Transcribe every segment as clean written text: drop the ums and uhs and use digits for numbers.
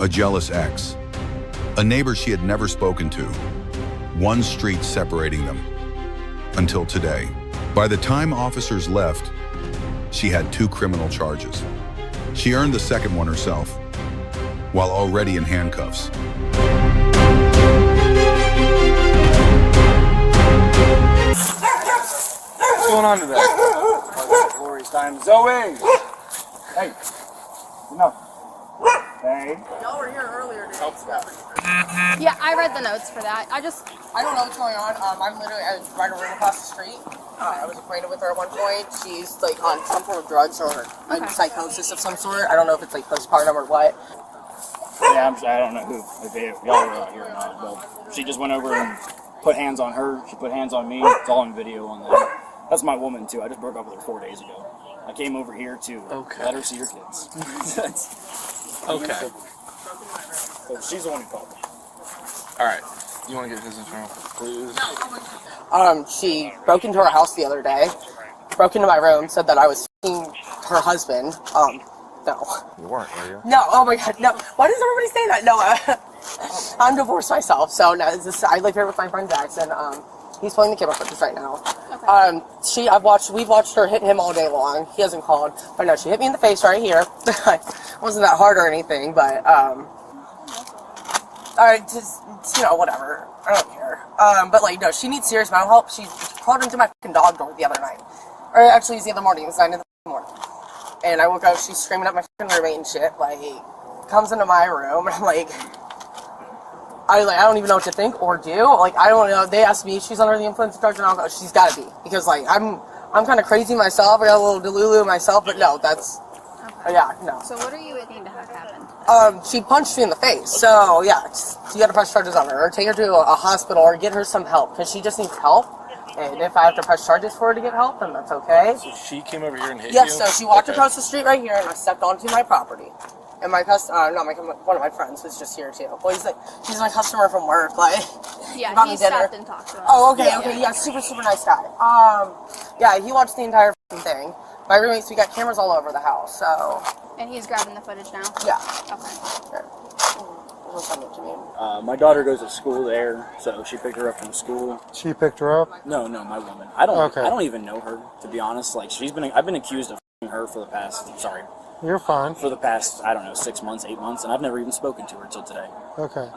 a jealous ex, a neighbor she had never spoken to, one street separating them. Until today. By the time officers left, she had 2 criminal charges. She earned the second one herself, while already in handcuffs. What's going on today? Glorious time. Zoe! Hey, enough. Hey. Y'all were here earlier today. Yeah, I read the notes for that. I don't know what's going on. I was right over across the street. I was acquainted with her at one point. She's like on some form of drugs or like psychosis of some sort. I don't know if it's like postpartum or what. Yeah, I don't know if y'all were out here or not, but she just went over and put hands on her. She put hands on me. It's all on video on that. That's my woman too. I just broke up with her 4 days ago. I came over here to let her see her kids. Okay. So she's the one who called me. Alright. You want to get his info, please? She broke into our house the other day, broke into my room, said that I was f***ing her husband. No. You weren't, were you? No, oh my god, no. Why does everybody say that? No, I'm divorced myself, so no, I live here with my friend Jackson. He's playing the camera footage right now. Okay. We've watched her hit him all day long. He hasn't called, but no, she hit me in the face right here. Wasn't that hard or anything, but I just, whatever. I don't care. But like, no, she needs serious mental help. She crawled into my fucking dog door the other night, or actually, it was the other morning. It was 9 in the morning, and I woke up. She's screaming at my fucking roommate and shit. Like, comes into my room, and I'm like. I don't even know what to think or do. Like, I don't know. They asked me if she's under the influence of drugs and alcohol. She's got to be, because like I'm kind of crazy myself. I got a little delulu myself, but no, that's yeah, no. So what are you waiting to have happen? She punched me in the face. So yeah, you got to press charges on her, or take her to a hospital, or get her some help, because she just needs help. And if I have to press charges for her to get help, then that's okay. So she came over here and hit you? Yes. So she walked across the street right here, and I stepped onto my property. And my one of my friends was just here too. Well, he's my customer from work. Like, yeah, got he me dinner. stopped and talked to us. Oh, okay, yeah, super nice guy. Yeah, he watched the entire thing. My roommates, we got cameras all over the house, so. And he's grabbing the footage now. Yeah. Okay. My daughter goes to school there, so she picked her up from school. She picked her up? No, my woman. I don't even know her, to be honest. Like, I've been accused of her for the past. You're fine. For the past, 6 months, 8 months, and I've never even spoken to her until today. Okay.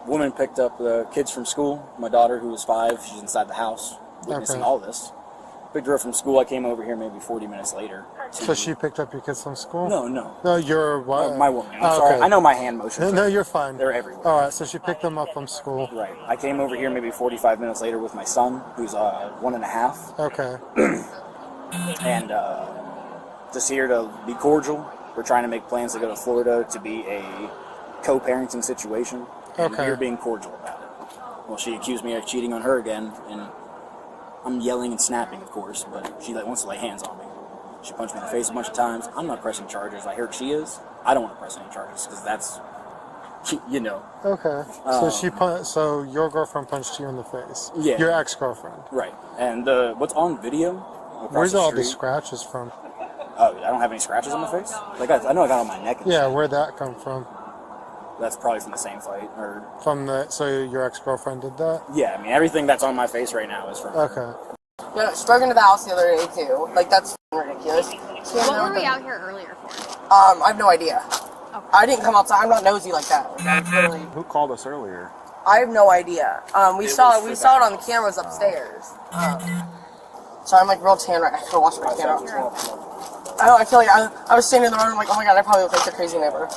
Woman picked up the kids from school. My daughter, who was 5, she's inside the house witnessing all this. Picked her up from school. I came over here maybe 40 minutes later. So she picked up your kids from school? No. No, you're what? My woman. I'm sorry. I know my hand motions. No, you're fine. They're everywhere. All right, so she picked them up from school. Right. I came over here maybe 45 minutes later with my son, who's 1.5. Okay. And just here to be cordial. We're trying to make plans to go to Florida to be a co-parenting situation. And we're being cordial about it. Well, she accused me of cheating on her again, and I'm yelling and snapping, of course, but she wants to lay hands on me. She punched me in the face a bunch of times. I'm not pressing charges. I heard she is. I don't want to press any charges because that's, Okay. So your girlfriend punched you in the face. Yeah. Your ex-girlfriend. Right. And what's on video? Where's all the scratches from? Oh, I don't have any scratches on my face. Like I know I got on my neck. And shit. Where'd that come from? That's probably from the same fight, or So your ex-girlfriend did that? Yeah, I mean everything that's on my face right now is from. Okay. Yeah, she broke into the house the other day too. Like, that's ridiculous. What were we out here earlier for? I have no idea. Okay. I didn't come outside. I'm not nosy like that. Who called us earlier? I have no idea. We saw it on the cameras upstairs. Sorry, I'm like real tan right now. I have to wash my tan out. I feel like I was standing in the road and I'm like, oh my god, I probably look like the crazy neighbor.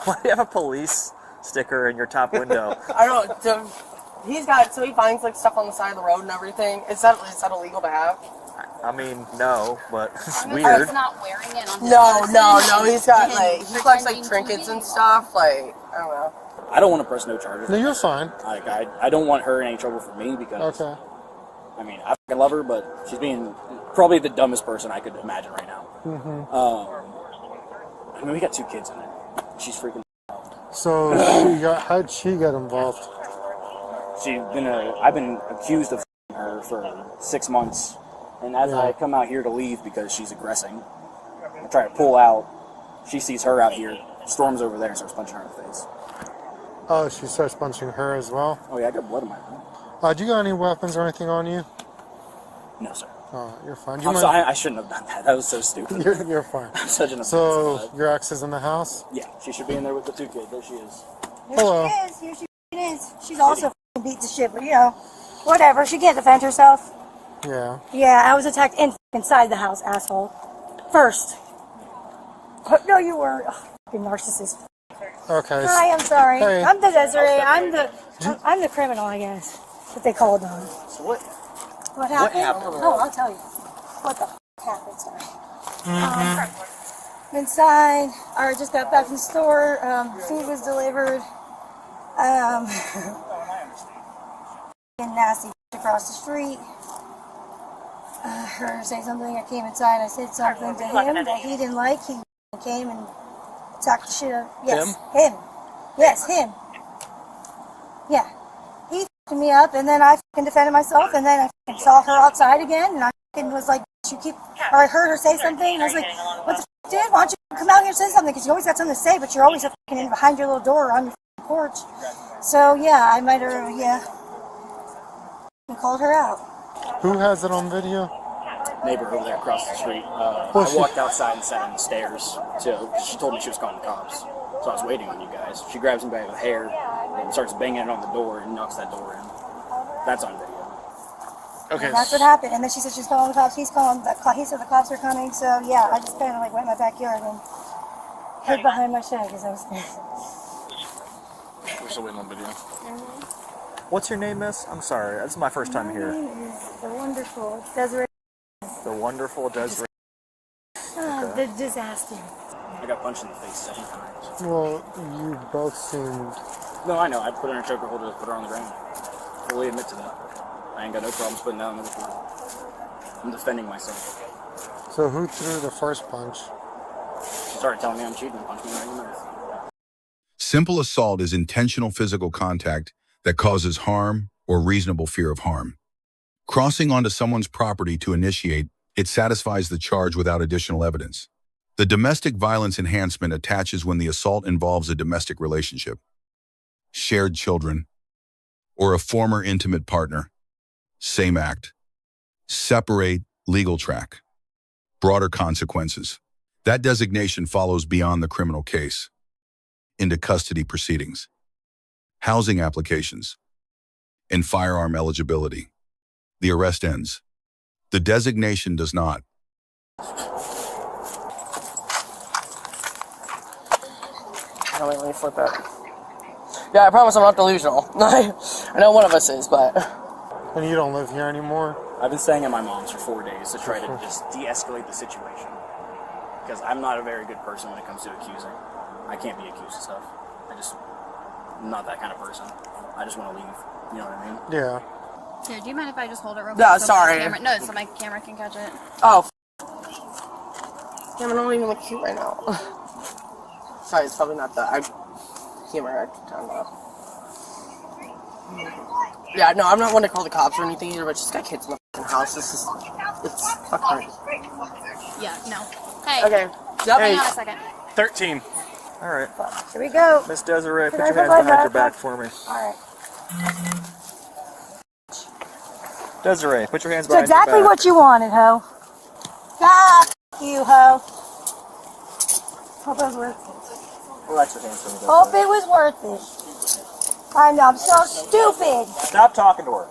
Why do you have a police sticker in your top window? I don't know. So he finds like stuff on the side of the road and everything. Is that illegal to have? I mean, no, but it's I'm weird. He's not wearing it on his No. person. He's got he collects like trinkets and stuff. Like, I don't know. I don't want to press no charges. No, you're fine. Like I don't want her in any trouble for me because. Okay. I mean, I fucking love her, but she's being probably the dumbest person I could imagine right now. I mean, we got 2 kids in there. She's freaking. So how'd she get involved? I've been accused of her for 6 months, and as I come out here to leave because she's aggressing, I try to pull out. She sees her out here storms over there and starts punching her in the face. Oh, she starts punching her as well? Oh yeah, I got blood in my hand. Do you got any weapons or anything on you? No, sir. Oh, you're fine. I'm sorry, I shouldn't have done that. That was so stupid. You're fine. I'm such an So, offensive your ex is in the house? Yeah, she should be in there with the 2 kids. There she is. Hello. Here she is. She's also f***ing beat the shit, but you know, whatever. She can't defend herself. Yeah. Yeah, I was attacked inside the house, asshole. First. No, you weren't. Oh, fucking narcissist. Okay. Hi, I'm sorry. Hey. I'm the Desiree. I'm the criminal, I guess. What they called on. So what? What happened? Oh, I'll tell you. What the happened? Sorry. Inside, I just got back from the store. Food was delivered. And nasty across the street. Heard her say something. I came inside. I said something to him that he didn't like. He came and attacked the shit out. Yes, him. Yes, him. Yeah, he f***ed me up, and then I f***ing defended myself, and then I f***ing saw her outside again, and I f***ing was like, or I heard her say something, and I was like, what the f***, dude? Why don't you come out here and say something? Because you always got something to say, but you're always f***ing in behind your little door or on your f***ing porch. So yeah, I might have, and called her out. Who has it on video? Neighbor over there across the street. I walked outside and sat on the stairs. So she told me she was calling the cops. So I was waiting on you guys. She grabs me by the hair and starts banging it on the door and knocks that door in. That's on video. Okay. And that's what happened. And then she said she's calling the cops. He said the cops are coming. So yeah, I just kind of like went in my backyard and hid behind my shed because I was scared. We're still waiting on video. What's your name, miss? I'm sorry. This is my first time here. My name is the wonderful Desiree. The wonderful Desiree. The disaster. I got punched in the face 7 times. Well, you both seemed... No, I know. I put her in a chokehold to put her on the ground. Fully admit to that. I ain't got no problems putting that on the floor. I'm defending myself. So who threw the first punch? She started telling me I'm cheating and punched me right in the mouth. Simple assault is intentional physical contact that causes harm or reasonable fear of harm. Crossing onto someone's property to initiate, it satisfies the charge without additional evidence. The domestic violence enhancement attaches when the assault involves a domestic relationship, shared children, or a former intimate partner. Same act. Separate, legal track. Broader consequences. That designation follows beyond the criminal case into custody proceedings, housing applications, and firearm eligibility. The arrest ends. The designation does not. Oh, wait, let me flip that. Yeah, I promise I'm not delusional. I know one of us is, but... And you don't live here anymore? I've been staying at my mom's for 4 days to try to just de-escalate the situation. Because I'm not a very good person when it comes to accusing. I can't be accused of stuff. I'm not that kind of person. I just want to leave. You know what I mean? Yeah. Here, do you mind if I just hold it real quick? Yeah, so sorry. So my camera can catch it. Oh, camera don't even look cute right now. Sorry, it's probably not the camera I'm talking about. Yeah, no, I'm not one to call the cops or anything either, but just got kids in the fucking house. It's fucking... Yeah, no. Hey. Okay. Yep. Hang on a second. 13. All right. Here we go. Miss Desiree, put Can I your put hands my behind your back back for me. All right. Desiree, put your hands It's behind exactly your back. what you wanted, ho. Ah, you, ho. Hope it was worth it. Relax your hands for me, Desiree. Hope it was worth it. I know, I'm so stupid. Stop talking to her.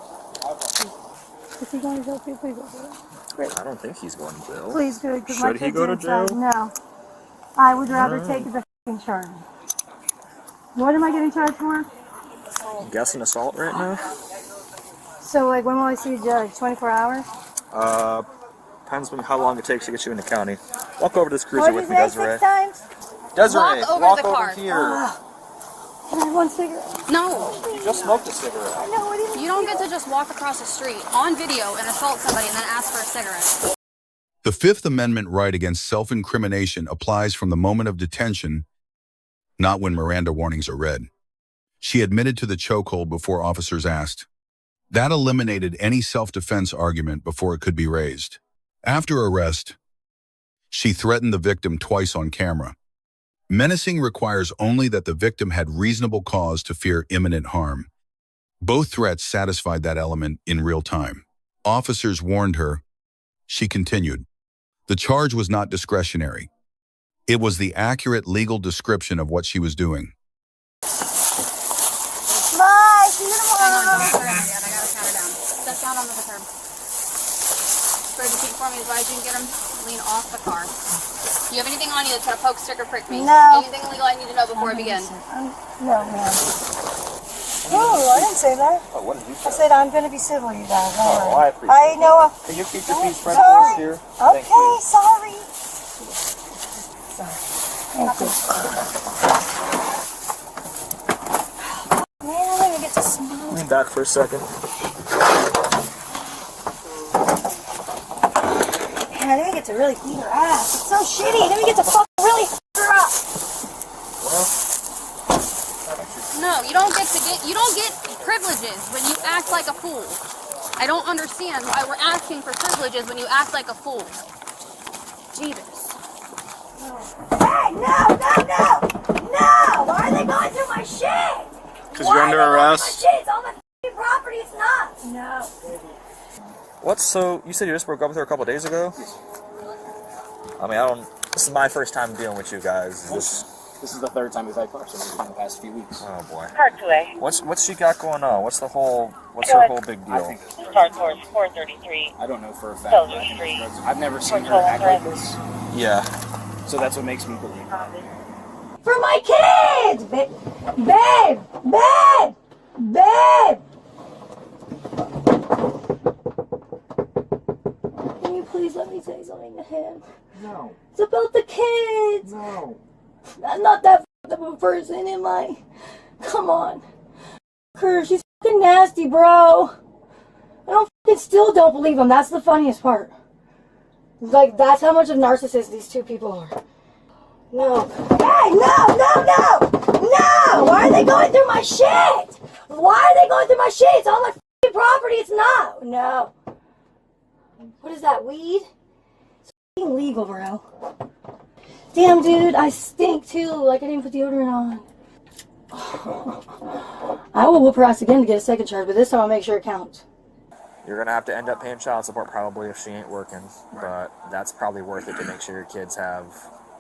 Is he going to jail? Please go to jail. I don't think he's going to jail. Please do it, because my Should he kids go are to inside. jail? No. I would rather take the f***ing charge. What am I getting charged for? I'm guessing assault right now. So, like, when will I see the judge? 24 hours? Depends on how long it takes to get you in the county. Walk over to this cruiser What with did you me, say, Desiree. 6 times? Desiree, Walk over walk the over car. here. Can I have one cigarette? No. You just smoked a cigarette. No, what do you You don't get to just walk across the street on video and assault somebody and then ask for a cigarette. The Fifth Amendment right against self-incrimination applies from the moment of detention, not when Miranda warnings are read. She admitted to the chokehold before officers asked. That eliminated any self-defense argument before it could be raised. After arrest, she threatened the victim twice on camera. Menacing requires only that the victim had reasonable cause to fear imminent harm. Both threats satisfied that element in real time. Officers warned her. She continued. The charge was not discretionary. It was the accurate legal description of what she was doing. Bye. See you tomorrow. Hang on, don't turn yet. I gotta count her down. Step down onto the curb. Spread your feet for me as wide as you can get them. Lean off the car. Do you have anything on you that's gonna poke, stick, or prick me? No. Anything illegal I need to know before I begin? No, ma'am. Oh, I didn't say that. Oh, what did you say? I said I'm going to be civil, you guys. Oh, I appreciate I know. Can you keep your feet spread for Sorry. us here? Okay, Thank you. sorry. Thank you. Man, I don't even get to smell. Lean back for a second. Man, I didn't get to really beat her ass. It's so shitty. I didn't get to fucking really f her up. No, you don't get privileges when you act like a fool. I don't understand why we're asking for privileges when you act like a fool. Jesus. Hey, no! No! Why are they going through my shit? Because you're under arrest. My shit? It's all my f***ing property. It's not. No. What? So you said you just broke up with her a couple days ago? I mean, this is my first time dealing with you guys. This is the third time we've had car service in the past few weeks. Oh boy. Parkway. What's she got going on? What's her whole big I deal? think Star Course 433. I don't know for a fact. Soldier But I think Street. it's drugs. I've never seen her act like this, Yeah. so that's what makes me believe. For my kids! Babe! Can you please let me say something to him? No. It's about the kids! No. I'm not that f***ed up of a person, am I? Come on. Her, she's fucking nasty, bro. Still don't believe him. That's the funniest part. Like, that's how much of narcissists these two people are. No. Hey, no! Why are they going through my shit? It's all my f***ing property. It's not. No. What is that, weed? It's f***ing legal, bro. Damn, dude, I stink too. Like I didn't put deodorant on. I will whoop her ass again to get a second charge, but this time I'll make sure it counts. You're gonna have to end up paying child support probably if she ain't working, but that's probably worth it to make sure your kids have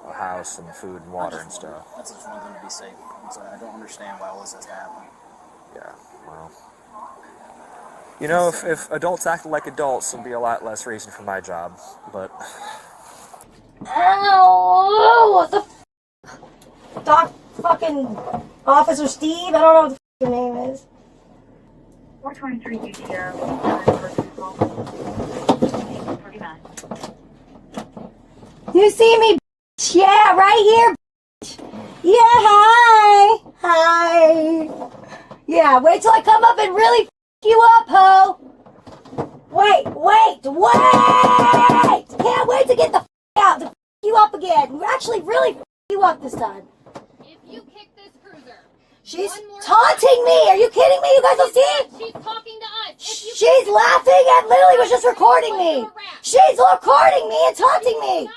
a house and food and water and stuff. That's just one thing to be safe. So I don't understand why all this has to happen. Yeah, well. You know, if adults acted like adults, it'd be a lot less reason for my job, but... Ow! What the f***? Doc fucking Officer Steve? I don't know what the f*** your name is. 423 UTR. 49. You see me, bitch? Yeah, right here, bitch. Yeah, hi. Yeah, wait till I come up and really f*** you up, ho. Wait. Can't wait to get the f*** out to f*** you up again. Actually, really f*** you up this time. If you kick this cruiser, She's taunting me. Are you kidding me? You guys don't see it? she's talking to us. She's laughing and literally was just recording me. She's recording me and taunting me.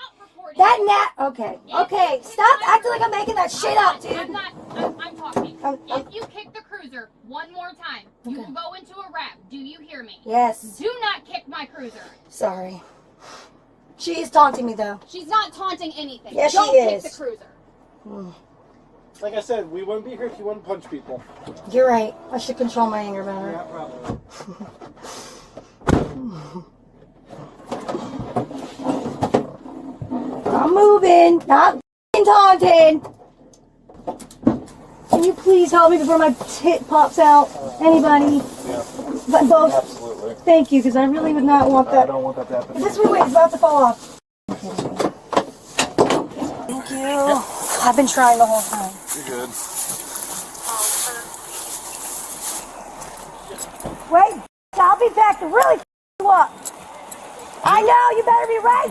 Okay. Stop acting like I'm making that shit up, dude. I'm talking. If you kick the cruiser one more time, you will go into a wrap. Do you hear me? Yes. Do not kick my cruiser. Sorry. She is taunting me, though. She's not taunting anything. Yes, Don't she is. kick the cruiser. Like I said, we wouldn't be here if you wouldn't punch people. You're right. I should control my anger better. Yeah, probably. I'm moving, not f***ing taunting. Can you please help me before my tit pops out? Anybody? Yeah. But both. Absolutely. Thank you, because I really would not want that. I don't want that to happen. This way, it's about to fall off. Thank you. I've been trying the whole time. You're good. Wait, I'll be back to really f*** you up. I know, you better be right.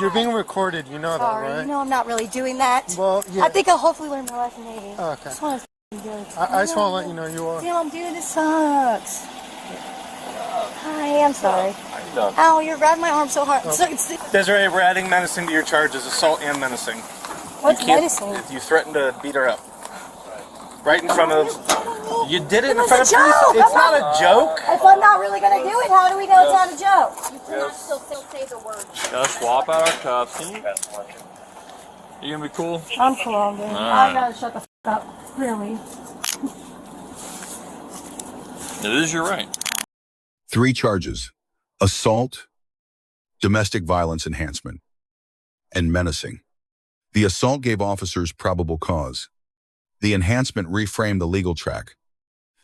You're being recorded, you know Sorry, that, right? you know I'm not really doing that. Well, yeah. I think I'll hopefully learn my lesson maybe. Oh, okay. Just want to do it. I just want to let you know you are. Damn, dude, this sucks. Hi, I'm sorry. Ow, you're grabbing my arm so hard. Okay. Desiree, we're adding menacing to your charges, assault and menacing. What's medicine? You threatened to beat her up. Right in front of... You did it in front of a joke. police. It's not a joke. If I'm not really going to do it, how do we know it's not a joke? You cannot still say the word. Just swap out our cuffs. You gonna be cool? I'm cool, dude. I'd rather shut the f up, really. It is your right. 3 charges: assault, domestic violence enhancement, and menacing. The assault gave officers probable cause. The enhancement reframed the legal track.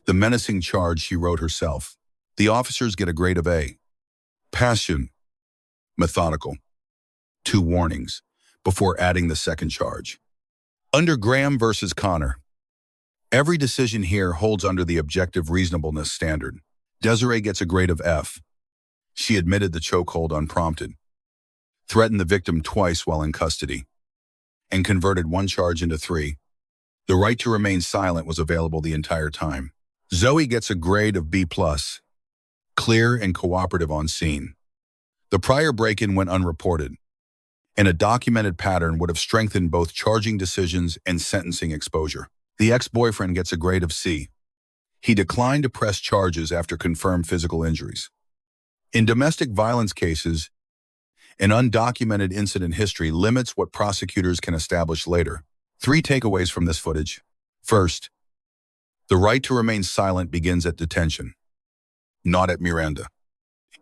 The menacing charge she wrote herself. The officers get a grade of A. Passion, methodical. 2 warnings before adding the second charge. Under Graham versus Connor, every decision here holds under the objective reasonableness standard. Desiree gets a grade of F. She admitted the chokehold unprompted, threatened the victim twice while in custody, and converted 1 charge into 3. The right to remain silent was available the entire time. Zoe gets a grade of B+, clear and cooperative on scene. The prior break-in went unreported, and a documented pattern would have strengthened both charging decisions and sentencing exposure. The ex-boyfriend gets a grade of C. He declined to press charges after confirmed physical injuries. In domestic violence cases, an undocumented incident history limits what prosecutors can establish later. 3 takeaways from this footage. First, the right to remain silent begins at detention, not at Miranda.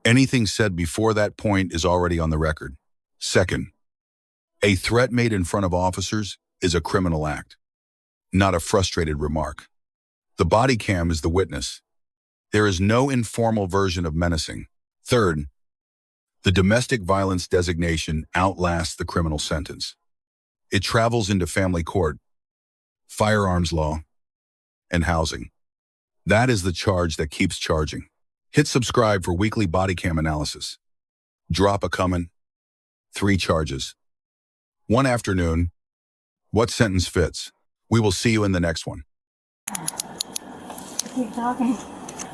Anything said before that point is already on the record. Second, a threat made in front of officers is a criminal act, not a frustrated remark. The body cam is the witness. There is no informal version of menacing. Third, the domestic violence designation outlasts the criminal sentence. It travels into family court, firearms law, and housing. That is the charge that keeps charging. Hit subscribe for weekly body cam analysis. Drop a comment. 3 charges. 1 afternoon. What sentence fits? We will see you in the next one. Keep talking.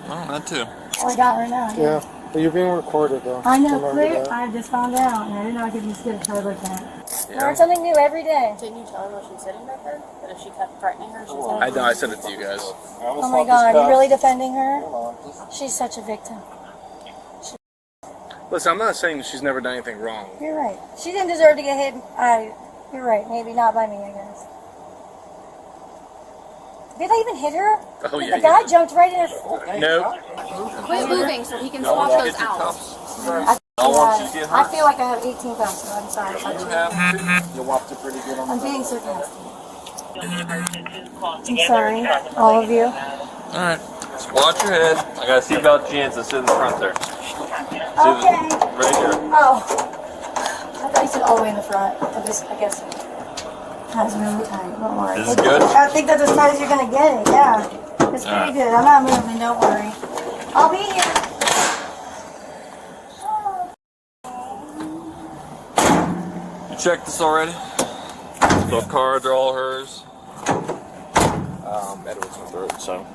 Oh, that too. Oh, I got her now. Yeah, but you're being recorded though. I know, Remember clear. that. I just found out, and I didn't know I could just get a card like that. Learn something new every day. Didn't you tell her what she's sitting back there? That if she kept threatening her, she's I know, I sent it to you guys. Oh my God, you're really defending her? She's such a victim. Listen, I'm not saying she's never done anything wrong. You're right. She didn't deserve to get hit. You're right. Maybe not by me, I guess. Did I even hit her? Oh, yeah. The guy jumped right in her. Nope. Quit moving so he can swap those out. I feel like I have 18 pounds, so I'm sorry. You walked it pretty good on I'm being sarcastic. I'm sorry, all of you. Alright. Just watch your head. I got a seatbelt chance to sit in the front there. Okay. Right here. Oh. I thought you said all the way in the front. I guess that's really tight. Don't worry. This is good? I think that's as tight as you're going to get it, yeah. It's pretty good. I'm not moving, don't worry. I'll be here. You checked this already? The cards are all hers. Edward's went through it, so